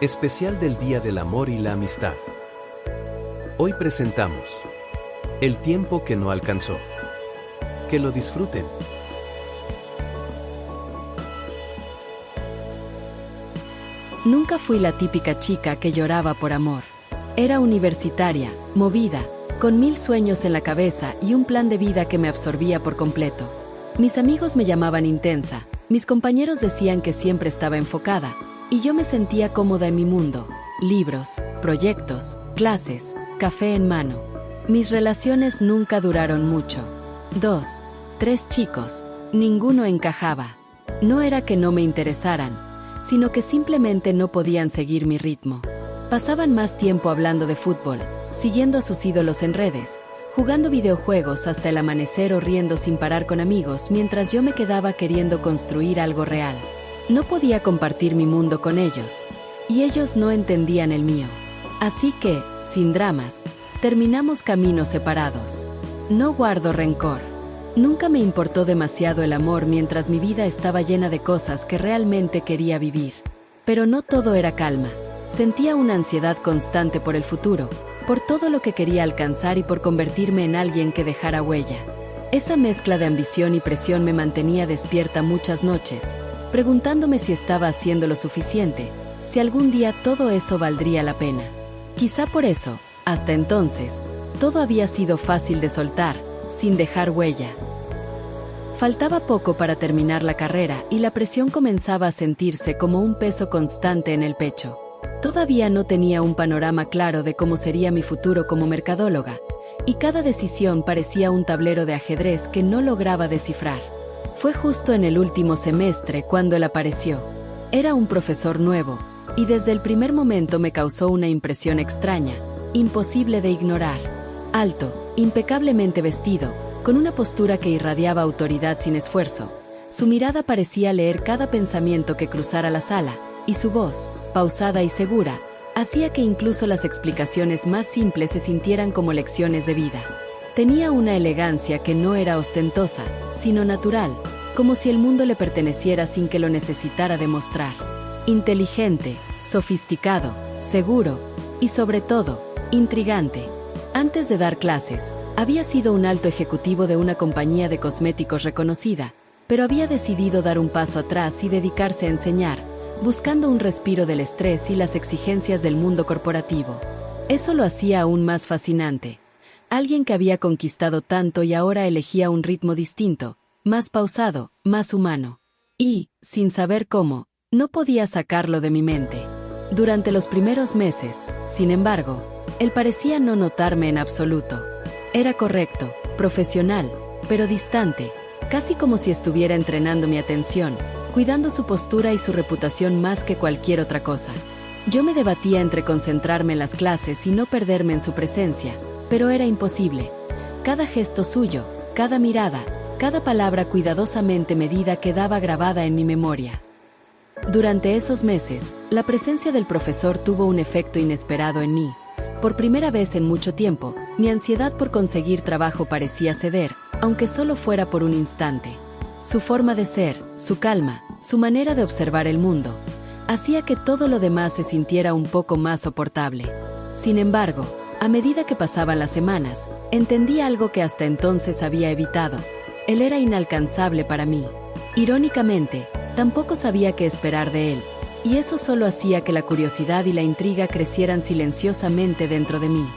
Especial del Día del Amor y la Amistad. Hoy presentamos El tiempo que no alcanzó. Que lo disfruten. Nunca fui la típica chica que lloraba por amor. Era universitaria, movida, con 1000 sueños en la cabeza y un plan de vida que me absorbía por completo. Mis amigos me llamaban intensa, mis compañeros decían que siempre estaba enfocada, y yo me sentía cómoda en mi mundo. Libros, proyectos, clases, café en mano. Mis relaciones nunca duraron mucho. 2, 3 chicos, ninguno encajaba. No era que no me interesaran, sino que simplemente no podían seguir mi ritmo. Pasaban más tiempo hablando de fútbol, siguiendo a sus ídolos en redes, jugando videojuegos hasta el amanecer o riendo sin parar con amigos mientras yo me quedaba queriendo construir algo real. No podía compartir mi mundo con ellos, y ellos no entendían el mío. Así que, sin dramas, terminamos caminos separados. No guardo rencor. Nunca me importó demasiado el amor mientras mi vida estaba llena de cosas que realmente quería vivir. Pero no todo era calma. Sentía una ansiedad constante por el futuro, por todo lo que quería alcanzar y por convertirme en alguien que dejara huella. Esa mezcla de ambición y presión me mantenía despierta muchas noches, preguntándome si estaba haciendo lo suficiente, si algún día todo eso valdría la pena. Quizá por eso, hasta entonces, todo había sido fácil de soltar, sin dejar huella. Faltaba poco para terminar la carrera y la presión comenzaba a sentirse como un peso constante en el pecho. Todavía no tenía un panorama claro de cómo sería mi futuro como mercadóloga, y cada decisión parecía un tablero de ajedrez que no lograba descifrar. Fue justo en el último semestre cuando él apareció. Era un profesor nuevo, y desde el primer momento me causó una impresión extraña, imposible de ignorar. Alto, impecablemente vestido, con una postura que irradiaba autoridad sin esfuerzo. Su mirada parecía leer cada pensamiento que cruzara la sala, y su voz, pausada y segura, hacía que incluso las explicaciones más simples se sintieran como lecciones de vida. Tenía una elegancia que no era ostentosa, sino natural, como si el mundo le perteneciera sin que lo necesitara demostrar. Inteligente, sofisticado, seguro, y sobre todo, intrigante. Antes de dar clases, había sido un alto ejecutivo de una compañía de cosméticos reconocida, pero había decidido dar un paso atrás y dedicarse a enseñar, buscando un respiro del estrés y las exigencias del mundo corporativo. Eso lo hacía aún más fascinante. Alguien que había conquistado tanto y ahora elegía un ritmo distinto, más pausado, más humano. Y, sin saber cómo, no podía sacarlo de mi mente. Durante los primeros meses, sin embargo, él parecía no notarme en absoluto. Era correcto, profesional, pero distante, casi como si estuviera entrenando mi atención, cuidando su postura y su reputación más que cualquier otra cosa. Yo me debatía entre concentrarme en las clases y no perderme en su presencia, pero era imposible. Cada gesto suyo, cada mirada, cada palabra cuidadosamente medida quedaba grabada en mi memoria. Durante esos meses, la presencia del profesor tuvo un efecto inesperado en mí. Por primera vez en mucho tiempo, mi ansiedad por conseguir trabajo parecía ceder, aunque solo fuera por un instante. Su forma de ser, su calma, su manera de observar el mundo, hacía que todo lo demás se sintiera un poco más soportable. Sin embargo, a medida que pasaban las semanas, entendí algo que hasta entonces había evitado. Él era inalcanzable para mí. Irónicamente, tampoco sabía qué esperar de él, y eso solo hacía que la curiosidad y la intriga crecieran silenciosamente dentro de mí.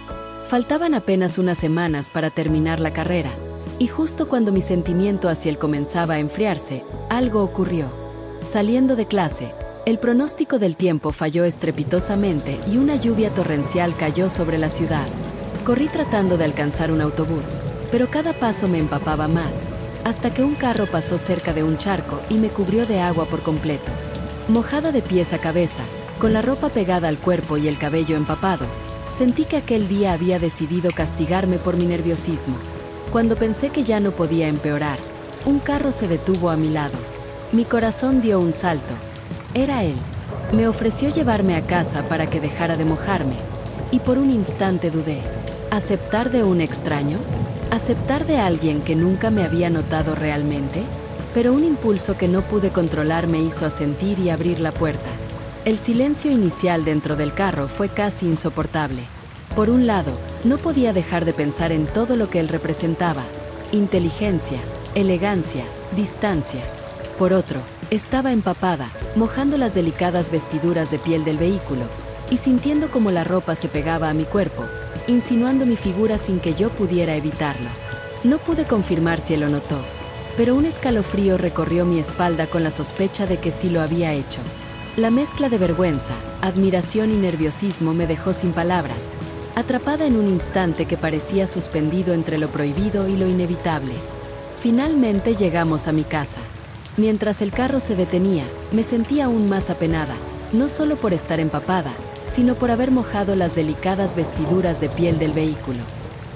Faltaban apenas unas semanas para terminar la carrera, y justo cuando mi sentimiento hacia él comenzaba a enfriarse, algo ocurrió. Saliendo de clase, el pronóstico del tiempo falló estrepitosamente y una lluvia torrencial cayó sobre la ciudad. Corrí tratando de alcanzar un autobús, pero cada paso me empapaba más, hasta que un carro pasó cerca de un charco y me cubrió de agua por completo. Mojada de pies a cabeza, con la ropa pegada al cuerpo y el cabello empapado, sentí que aquel día había decidido castigarme por mi nerviosismo. Cuando pensé que ya no podía empeorar, un carro se detuvo a mi lado. Mi corazón dio un salto. Era él. Me ofreció llevarme a casa para que dejara de mojarme, y por un instante dudé. ¿Aceptar de un extraño? ¿Aceptar de alguien que nunca me había notado realmente? Pero un impulso que no pude controlar me hizo asentir y abrir la puerta. El silencio inicial dentro del carro fue casi insoportable. Por un lado, no podía dejar de pensar en todo lo que él representaba: inteligencia, elegancia, distancia. Por otro, estaba empapada, mojando las delicadas vestiduras de piel del vehículo, y sintiendo cómo la ropa se pegaba a mi cuerpo, insinuando mi figura sin que yo pudiera evitarlo. No pude confirmar si él lo notó, pero un escalofrío recorrió mi espalda con la sospecha de que sí lo había hecho. La mezcla de vergüenza, admiración y nerviosismo me dejó sin palabras, atrapada en un instante que parecía suspendido entre lo prohibido y lo inevitable. Finalmente llegamos a mi casa. Mientras el carro se detenía, me sentía aún más apenada, no solo por estar empapada, sino por haber mojado las delicadas vestiduras de piel del vehículo.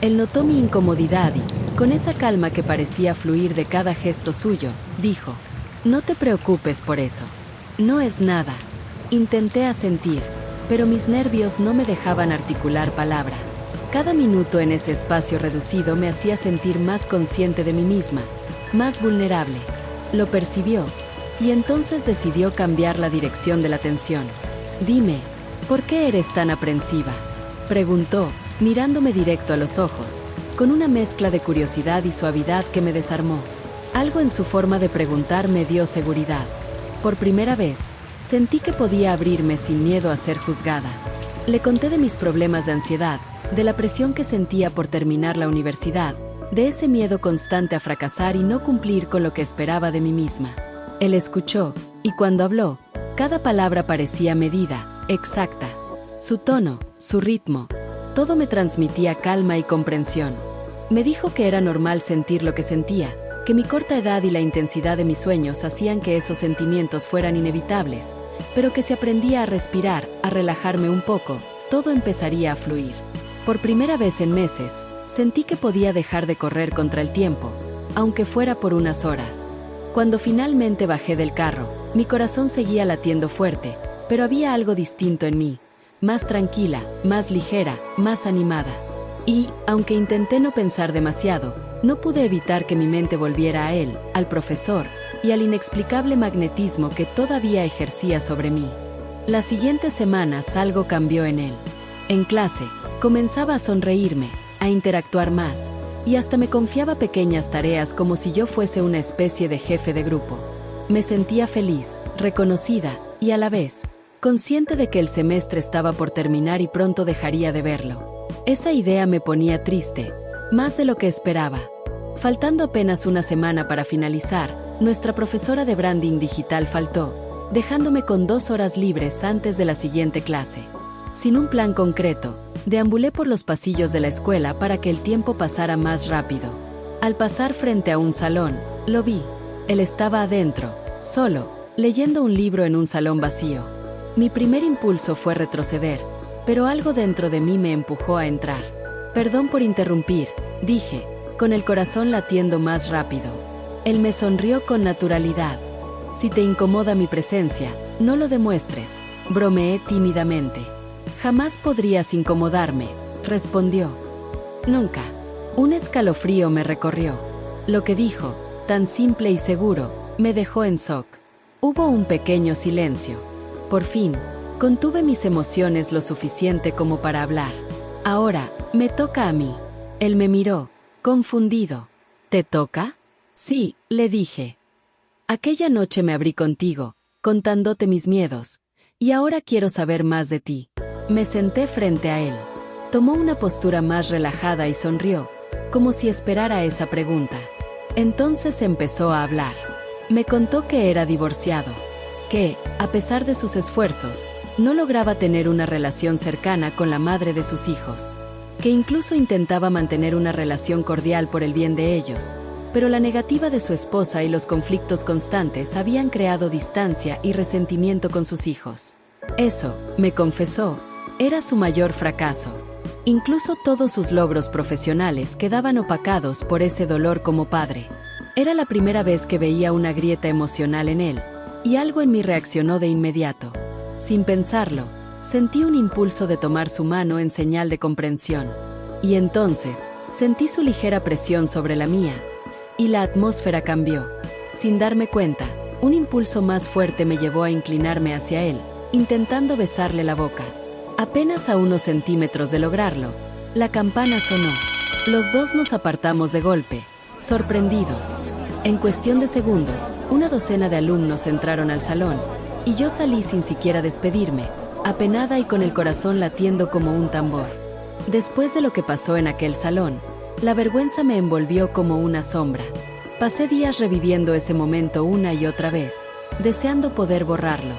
Él notó mi incomodidad y, con esa calma que parecía fluir de cada gesto suyo, dijo: «No te preocupes por eso. No es nada». Intenté asentir, pero mis nervios no me dejaban articular palabra. Cada minuto en ese espacio reducido me hacía sentir más consciente de mí misma, más vulnerable. Lo percibió, y entonces decidió cambiar la dirección de la tensión. «Dime, ¿por qué eres tan aprensiva?», preguntó, mirándome directo a los ojos, con una mezcla de curiosidad y suavidad que me desarmó. Algo en su forma de preguntar me dio seguridad. Por primera vez, sentí que podía abrirme sin miedo a ser juzgada. Le conté de mis problemas de ansiedad, de la presión que sentía por terminar la universidad, de ese miedo constante a fracasar y no cumplir con lo que esperaba de mí misma. Él escuchó, y cuando habló, cada palabra parecía medida, exacta. Su tono, su ritmo, todo me transmitía calma y comprensión. Me dijo que era normal sentir lo que sentía, que mi corta edad y la intensidad de mis sueños hacían que esos sentimientos fueran inevitables, pero que si aprendía a respirar, a relajarme un poco, todo empezaría a fluir. Por primera vez en meses, sentí que podía dejar de correr contra el tiempo, aunque fuera por unas horas. Cuando finalmente bajé del carro, mi corazón seguía latiendo fuerte, pero había algo distinto en mí, más tranquila, más ligera, más animada. Y, aunque intenté no pensar demasiado, no pude evitar que mi mente volviera a él, al profesor, y al inexplicable magnetismo que todavía ejercía sobre mí. Las siguientes semanas algo cambió en él. En clase, comenzaba a sonreírme, a interactuar más, y hasta me confiaba pequeñas tareas como si yo fuese una especie de jefe de grupo. Me sentía feliz, reconocida, y a la vez, consciente de que el semestre estaba por terminar y pronto dejaría de verlo. Esa idea me ponía triste, más de lo que esperaba. Faltando apenas una semana para finalizar, nuestra profesora de branding digital faltó, dejándome con 2 horas libres antes de la siguiente clase. Sin un plan concreto, deambulé por los pasillos de la escuela para que el tiempo pasara más rápido. Al pasar frente a un salón, lo vi. Él estaba adentro, solo, leyendo un libro en un salón vacío. Mi primer impulso fue retroceder, pero algo dentro de mí me empujó a entrar. «Perdón por interrumpir», dije, con el corazón latiendo más rápido. Él me sonrió con naturalidad. «Si te incomoda mi presencia, no lo demuestres», bromeé tímidamente. «Jamás podrías incomodarme», respondió. «Nunca». Un escalofrío me recorrió. Lo que dijo, tan simple y seguro, me dejó en shock. Hubo un pequeño silencio. Por fin, contuve mis emociones lo suficiente como para hablar. «Ahora, me toca a mí». Él me miró, confundido. «¿Te toca?». «Sí», le dije. «Aquella noche me abrí contigo, contándote mis miedos, y ahora quiero saber más de ti». Me senté frente a él. Tomó una postura más relajada y sonrió, como si esperara esa pregunta. Entonces empezó a hablar. Me contó que era divorciado, que, a pesar de sus esfuerzos, no lograba tener una relación cercana con la madre de sus hijos, que incluso intentaba mantener una relación cordial por el bien de ellos, pero la negativa de su esposa y los conflictos constantes habían creado distancia y resentimiento con sus hijos. Eso, me confesó, era su mayor fracaso. Incluso todos sus logros profesionales quedaban opacados por ese dolor como padre. Era la primera vez que veía una grieta emocional en él, y algo en mí reaccionó de inmediato. Sin pensarlo, sentí un impulso de tomar su mano en señal de comprensión. Y entonces, sentí su ligera presión sobre la mía, y la atmósfera cambió. Sin darme cuenta, un impulso más fuerte me llevó a inclinarme hacia él, intentando besarle la boca. Apenas a unos centímetros de lograrlo, la campana sonó. Los dos nos apartamos de golpe, sorprendidos. En cuestión de segundos, una docena de alumnos entraron al salón, y yo salí sin siquiera despedirme, apenada y con el corazón latiendo como un tambor. Después de lo que pasó en aquel salón, la vergüenza me envolvió como una sombra. Pasé días reviviendo ese momento una y otra vez, deseando poder borrarlo.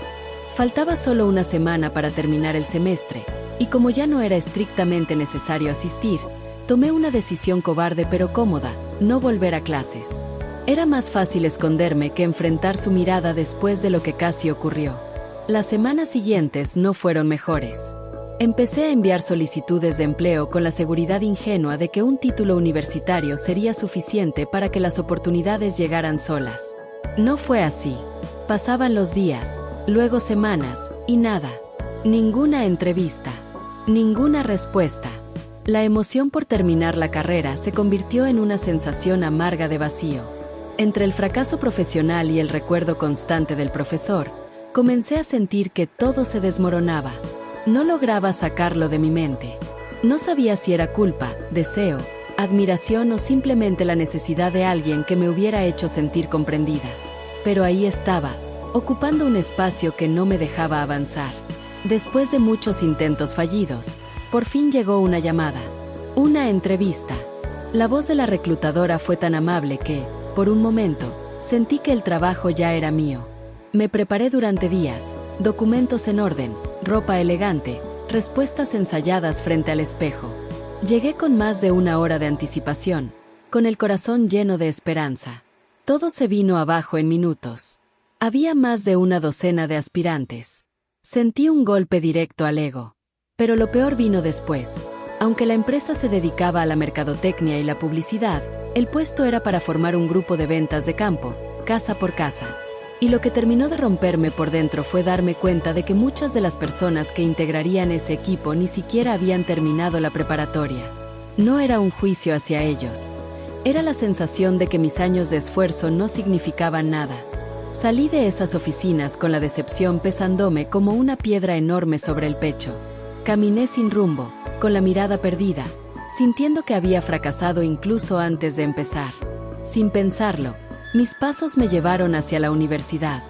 Faltaba solo una semana para terminar el semestre, y como ya no era estrictamente necesario asistir, tomé una decisión cobarde pero cómoda: no volver a clases. Era más fácil esconderme que enfrentar su mirada después de lo que casi ocurrió. Las semanas siguientes no fueron mejores. Empecé a enviar solicitudes de empleo con la seguridad ingenua de que un título universitario sería suficiente para que las oportunidades llegaran solas. No fue así. Pasaban los días, luego semanas, y nada. Ninguna entrevista. Ninguna respuesta. La emoción por terminar la carrera se convirtió en una sensación amarga de vacío. Entre el fracaso profesional y el recuerdo constante del profesor, comencé a sentir que todo se desmoronaba. No lograba sacarlo de mi mente. No sabía si era culpa, deseo, admiración o simplemente la necesidad de alguien que me hubiera hecho sentir comprendida. Pero ahí estaba, ocupando un espacio que no me dejaba avanzar. Después de muchos intentos fallidos, por fin llegó una llamada. Una entrevista. La voz de la reclutadora fue tan amable que, por un momento, sentí que el trabajo ya era mío. Me preparé durante días, documentos en orden, ropa elegante, respuestas ensayadas frente al espejo. Llegué con más de una hora de anticipación, con el corazón lleno de esperanza. Todo se vino abajo en minutos. Había más de una docena de aspirantes. Sentí un golpe directo al ego. Pero lo peor vino después. Aunque la empresa se dedicaba a la mercadotecnia y la publicidad, el puesto era para formar un grupo de ventas de campo, casa por casa. Y lo que terminó de romperme por dentro fue darme cuenta de que muchas de las personas que integrarían ese equipo ni siquiera habían terminado la preparatoria. No era un juicio hacia ellos. Era la sensación de que mis años de esfuerzo no significaban nada. Salí de esas oficinas con la decepción pesándome como una piedra enorme sobre el pecho. Caminé sin rumbo, con la mirada perdida, sintiendo que había fracasado incluso antes de empezar. Sin pensarlo, mis pasos me llevaron hacia la universidad.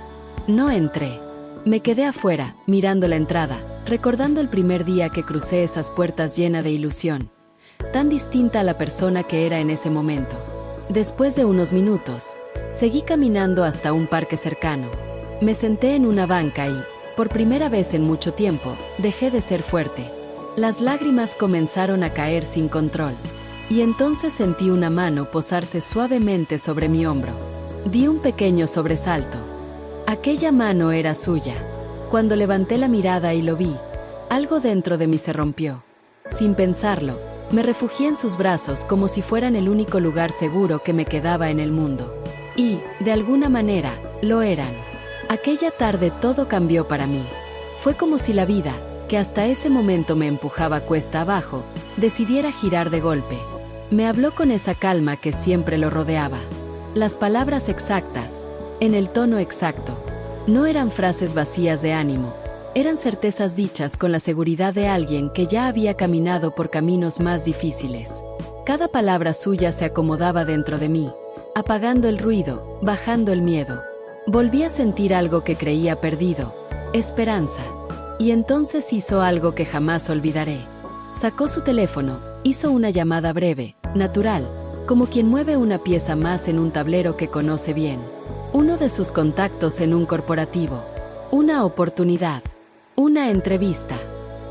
No entré. Me quedé afuera, mirando la entrada, recordando el primer día que crucé esas puertas llena de ilusión, tan distinta a la persona que era en ese momento. Después de unos minutos, seguí caminando hasta un parque cercano. Me senté en una banca y, por primera vez en mucho tiempo, dejé de ser fuerte. Las lágrimas comenzaron a caer sin control. Y entonces sentí una mano posarse suavemente sobre mi hombro. Di un pequeño sobresalto. Aquella mano era suya. Cuando levanté la mirada y lo vi, algo dentro de mí se rompió. Sin pensarlo, me refugié en sus brazos como si fueran el único lugar seguro que me quedaba en el mundo. Y, de alguna manera, lo eran. Aquella tarde todo cambió para mí. Fue como si la vida, que hasta ese momento me empujaba cuesta abajo, decidiera girar de golpe. Me habló con esa calma que siempre lo rodeaba. Las palabras exactas, en el tono exacto. No eran frases vacías de ánimo, eran certezas dichas con la seguridad de alguien que ya había caminado por caminos más difíciles. Cada palabra suya se acomodaba dentro de mí, apagando el ruido, bajando el miedo. Volví a sentir algo que creía perdido, esperanza. Y entonces hizo algo que jamás olvidaré. Sacó su teléfono, hizo una llamada breve, natural, como quien mueve una pieza más en un tablero que conoce bien. Uno de sus contactos en un corporativo. Una oportunidad. Una entrevista.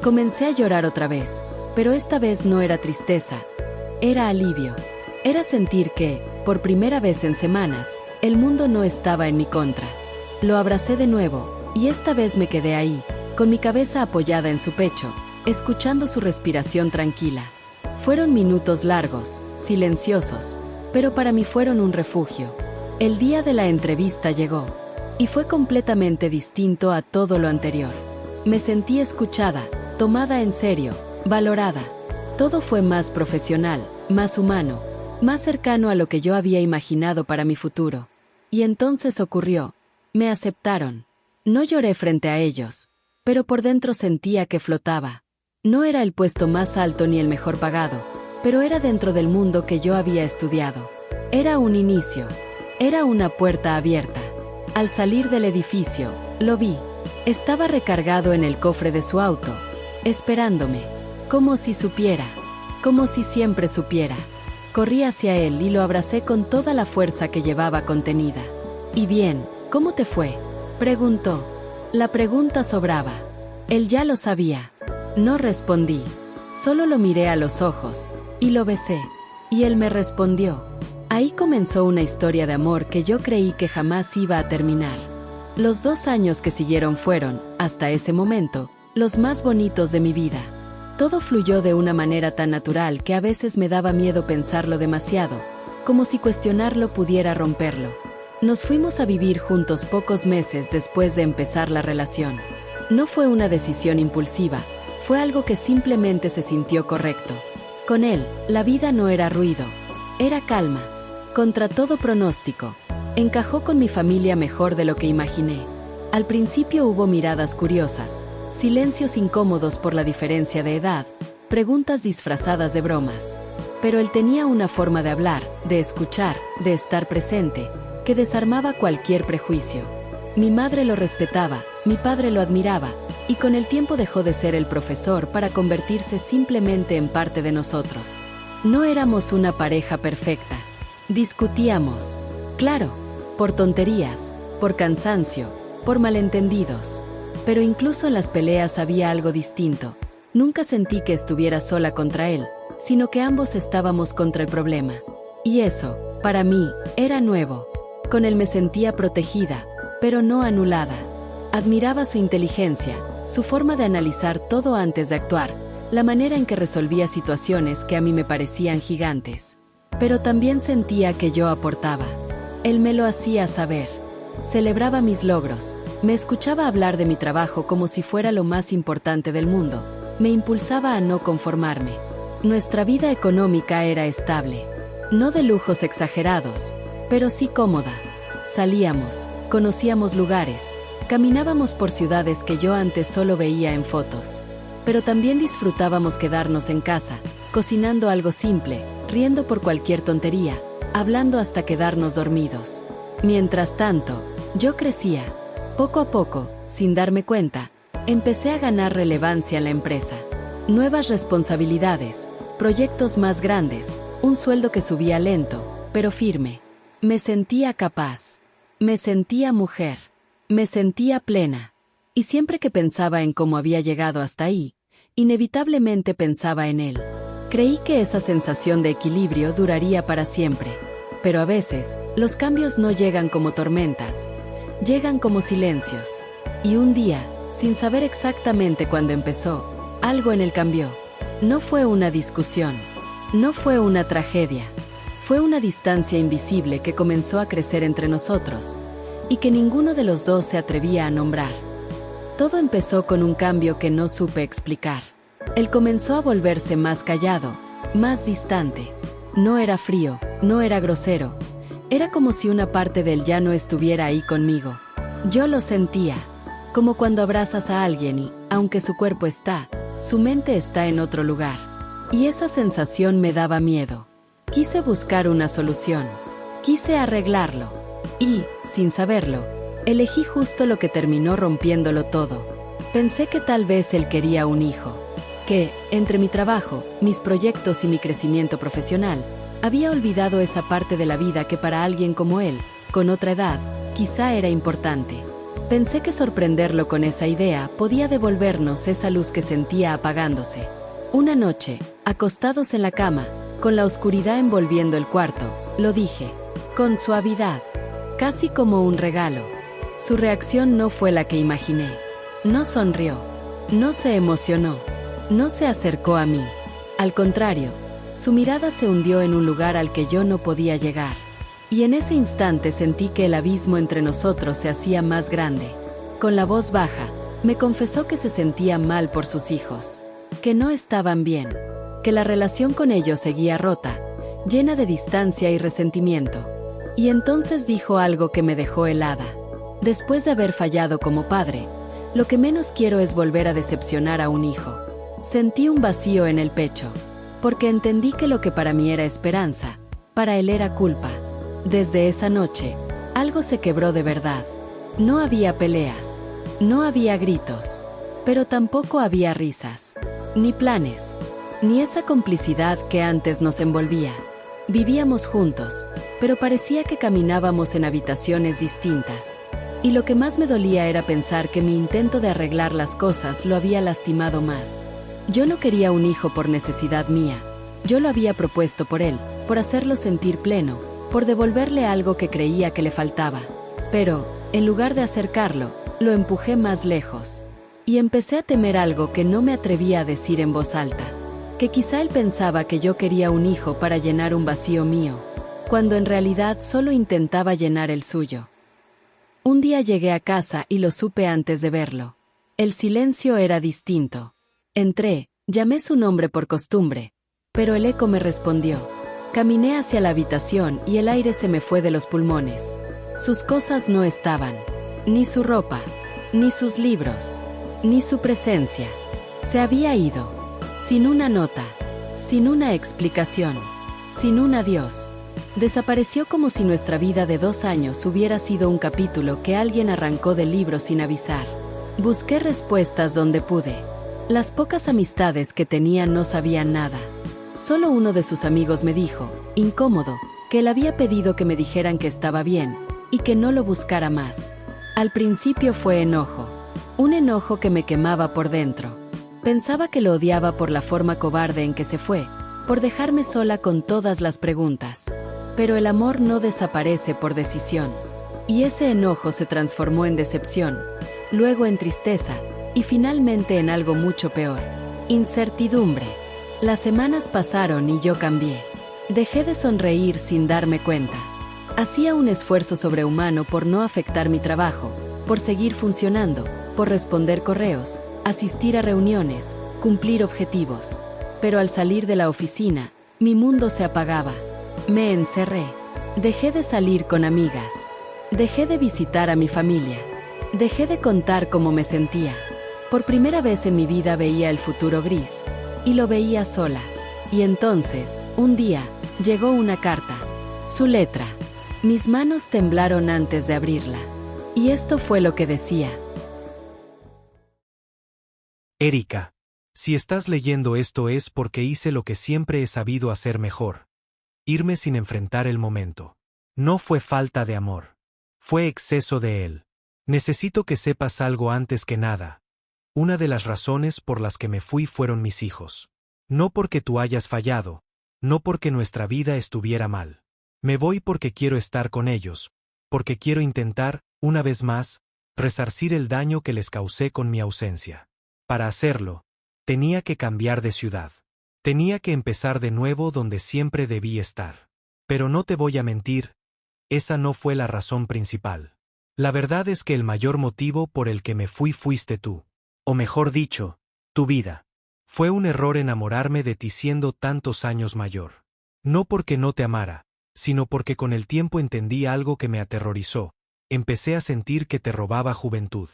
Comencé a llorar otra vez, pero esta vez no era tristeza. Era alivio. Era sentir que, por primera vez en semanas, el mundo no estaba en mi contra. Lo abracé de nuevo, y esta vez me quedé ahí, con mi cabeza apoyada en su pecho, escuchando su respiración tranquila. Fueron minutos largos, silenciosos, pero para mí fueron un refugio. El día de la entrevista llegó, y fue completamente distinto a todo lo anterior. Me sentí escuchada, tomada en serio, valorada. Todo fue más profesional, más humano, más cercano a lo que yo había imaginado para mi futuro. Y entonces ocurrió. Me aceptaron. No lloré frente a ellos. pero por dentro sentía que flotaba. No era el puesto más alto ni el mejor pagado, pero era dentro del mundo que yo había estudiado. Era un inicio. Era una puerta abierta. Al salir del edificio, lo vi. Estaba recargado en el cofre de su auto, esperándome. Como si supiera. Como si siempre supiera. Corrí hacia él y lo abracé con toda la fuerza que llevaba contenida. «¿Y bien, cómo te fue?», preguntó. La pregunta sobraba. Él ya lo sabía. No respondí. Solo lo miré a los ojos y lo besé. Y él me respondió. Ahí comenzó una historia de amor que yo creí que jamás iba a terminar. Los 2 años que siguieron fueron, hasta ese momento, los más bonitos de mi vida. Todo fluyó de una manera tan natural que a veces me daba miedo pensarlo demasiado, como si cuestionarlo pudiera romperlo. Nos fuimos a vivir juntos pocos meses después de empezar la relación. No fue una decisión impulsiva, fue algo que simplemente se sintió correcto. Con él, la vida no era ruido, era calma. Contra todo pronóstico, encajó con mi familia mejor de lo que imaginé. Al principio hubo miradas curiosas, silencios incómodos por la diferencia de edad, preguntas disfrazadas de bromas. Pero él tenía una forma de hablar, de escuchar, de estar presente, que desarmaba cualquier prejuicio. Mi madre lo respetaba, mi padre lo admiraba, y con el tiempo dejó de ser el profesor para convertirse simplemente en parte de nosotros. No éramos una pareja perfecta. Discutíamos, claro, por tonterías, por cansancio, por malentendidos. Pero incluso en las peleas había algo distinto. Nunca sentí que estuviera sola contra él, sino que ambos estábamos contra el problema. Y eso, para mí, era nuevo. Con él me sentía protegida, pero no anulada. Admiraba su inteligencia, su forma de analizar todo antes de actuar, la manera en que resolvía situaciones que a mí me parecían gigantes. Pero también sentía que yo aportaba. Él me lo hacía saber. Celebraba mis logros, me escuchaba hablar de mi trabajo como si fuera lo más importante del mundo, me impulsaba a no conformarme. Nuestra vida económica era estable. No de lujos exagerados, pero sí cómoda. Salíamos, conocíamos lugares, caminábamos por ciudades que yo antes solo veía en fotos. Pero también disfrutábamos quedarnos en casa, cocinando algo simple, riendo por cualquier tontería, hablando hasta quedarnos dormidos. Mientras tanto, yo crecía. Poco a poco, sin darme cuenta, empecé a ganar relevancia en la empresa. Nuevas responsabilidades, proyectos más grandes, un sueldo que subía lento, pero firme. Me sentía capaz. Me sentía mujer. Me sentía plena. Y siempre que pensaba en cómo había llegado hasta ahí, inevitablemente pensaba en él. Creí que esa sensación de equilibrio duraría para siempre. Pero a veces, los cambios no llegan como tormentas, llegan como silencios. Y un día, sin saber exactamente cuándo empezó, algo en él cambió. No fue una discusión, no fue una tragedia, fue una distancia invisible que comenzó a crecer entre nosotros, y que ninguno de los dos se atrevía a nombrar. Todo empezó con un cambio que no supe explicar. Él comenzó a volverse más callado, más distante. No era frío, no era grosero. Era como si una parte de él ya no estuviera ahí conmigo. Yo lo sentía, como cuando abrazas a alguien y, aunque su cuerpo está, su mente está en otro lugar. Y esa sensación me daba miedo. Quise buscar una solución. Quise arreglarlo. Y, sin saberlo, elegí justo lo que terminó rompiéndolo todo. Pensé que tal vez él quería un hijo. Que, entre mi trabajo, mis proyectos y mi crecimiento profesional, había olvidado esa parte de la vida que para alguien como él, con otra edad, quizá era importante. Pensé que sorprenderlo con esa idea podía devolvernos esa luz que sentía apagándose. Una noche, acostados en la cama, con la oscuridad envolviendo el cuarto, lo dije, con suavidad, casi como un regalo. Su reacción no fue la que imaginé. No sonrió, no se emocionó. No se acercó a mí. Al contrario, su mirada se hundió en un lugar al que yo no podía llegar. Y en ese instante sentí que el abismo entre nosotros se hacía más grande. Con la voz baja, me confesó que se sentía mal por sus hijos, que no estaban bien, que la relación con ellos seguía rota, llena de distancia y resentimiento. Y entonces dijo algo que me dejó helada. Después de haber fallado como padre, Lo que menos quiero es volver a decepcionar a un hijo. Sentí un vacío en el pecho, porque entendí que lo que para mí era esperanza, para él era culpa. Desde esa noche, algo se quebró de verdad. No había peleas, no había gritos, pero tampoco había risas, ni planes, ni esa complicidad que antes nos envolvía. Vivíamos juntos, pero parecía que caminábamos en habitaciones distintas. Y lo que más me dolía era pensar que mi intento de arreglar las cosas lo había lastimado más. Yo no quería un hijo por necesidad mía. Yo lo había propuesto por él, por hacerlo sentir pleno, por devolverle algo que creía que le faltaba. Pero, en lugar de acercarlo, lo empujé más lejos. Y empecé a temer algo que no me atrevía a decir en voz alta. Que quizá él pensaba que yo quería un hijo para llenar un vacío mío, cuando en realidad solo intentaba llenar el suyo. Un día llegué a casa y lo supe antes de verlo. El silencio era distinto. Entré, llamé su nombre por costumbre, pero el eco me respondió. Caminé hacia la habitación y el aire se me fue de los pulmones. Sus cosas no estaban, ni su ropa, ni sus libros, ni su presencia. Se había ido, sin una nota, sin una explicación, sin un adiós. Desapareció como si nuestra vida de 2 años hubiera sido un capítulo que alguien arrancó del libro sin avisar. Busqué respuestas donde pude. Las pocas amistades que tenía no sabían nada. Solo uno de sus amigos me dijo, incómodo, que él había pedido que me dijeran que estaba bien, y que no lo buscara más. Al principio fue enojo. Un enojo que me quemaba por dentro. Pensaba que lo odiaba por la forma cobarde en que se fue, por dejarme sola con todas las preguntas. Pero el amor no desaparece por decisión. Y ese enojo se transformó en decepción, luego en tristeza, y finalmente en algo mucho peor. Incertidumbre. Las semanas pasaron y yo cambié. Dejé de sonreír sin darme cuenta. Hacía un esfuerzo sobrehumano por no afectar mi trabajo, por seguir funcionando, por responder correos, asistir a reuniones, cumplir objetivos. Pero al salir de la oficina, mi mundo se apagaba. Me encerré. Dejé de salir con amigas. Dejé de visitar a mi familia. Dejé de contar cómo me sentía. Por primera vez en mi vida veía el futuro gris, y lo veía sola. Y entonces, un día, llegó una carta. Su letra. Mis manos temblaron antes de abrirla. Y esto fue lo que decía. Erika, si estás leyendo esto es porque hice lo que siempre he sabido hacer mejor. Irme sin enfrentar el momento. No fue falta de amor. Fue exceso de él. Necesito que sepas algo antes que nada. Una de las razones por las que me fui fueron mis hijos. No porque tú hayas fallado, no porque nuestra vida estuviera mal. Me voy porque quiero estar con ellos, porque quiero intentar, una vez más, resarcir el daño que les causé con mi ausencia. Para hacerlo, tenía que cambiar de ciudad. Tenía que empezar de nuevo donde siempre debí estar. Pero no te voy a mentir, esa no fue la razón principal. La verdad es que el mayor motivo por el que me fui fuiste tú. O mejor dicho, tu vida. Fue un error enamorarme de ti siendo tantos años mayor. No porque no te amara, sino porque con el tiempo entendí algo que me aterrorizó. Empecé a sentir que te robaba juventud.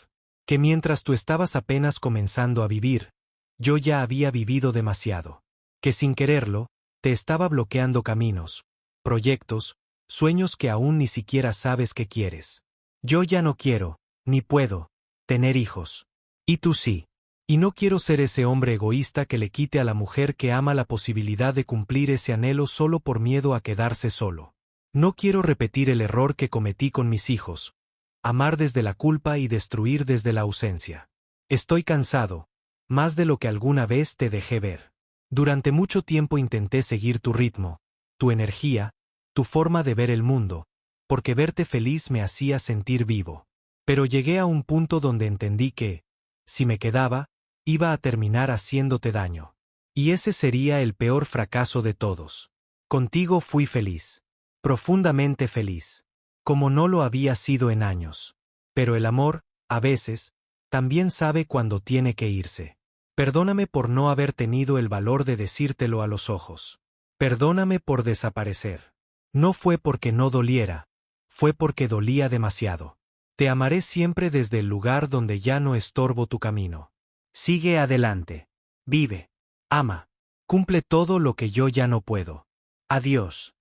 Que mientras tú estabas apenas comenzando a vivir, yo ya había vivido demasiado. Que sin quererlo, te estaba bloqueando caminos, proyectos, sueños que aún ni siquiera sabes que quieres. Yo ya no quiero, ni puedo, tener hijos. Y tú sí. Y no quiero ser ese hombre egoísta que le quite a la mujer que ama la posibilidad de cumplir ese anhelo solo por miedo a quedarse solo. No quiero repetir el error que cometí con mis hijos. Amar desde la culpa y destruir desde la ausencia. Estoy cansado, más de lo que alguna vez te dejé ver. Durante mucho tiempo intenté seguir tu ritmo, tu energía, tu forma de ver el mundo, porque verte feliz me hacía sentir vivo. Pero llegué a un punto donde entendí que, si me quedaba, iba a terminar haciéndote daño. Y ese sería el peor fracaso de todos. Contigo fui feliz. Profundamente feliz. Como no lo había sido en años. Pero el amor, a veces, también sabe cuándo tiene que irse. Perdóname por no haber tenido el valor de decírtelo a los ojos. Perdóname por desaparecer. No fue porque no doliera, fue porque dolía demasiado. Te amaré siempre desde el lugar donde ya no estorbo tu camino. Sigue adelante. Vive. Ama. Cumple todo lo que yo ya no puedo. Adiós.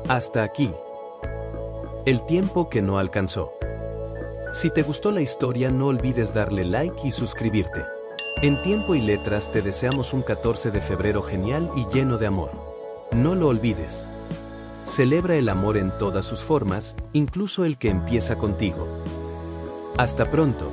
Hasta aquí. El tiempo que no alcanzó. Si te gustó la historia, no olvides darle like y suscribirte. En Tiempo y Letras te deseamos un 14 de febrero genial y lleno de amor. No lo olvides. Celebra el amor en todas sus formas, incluso el que empieza contigo. Hasta pronto.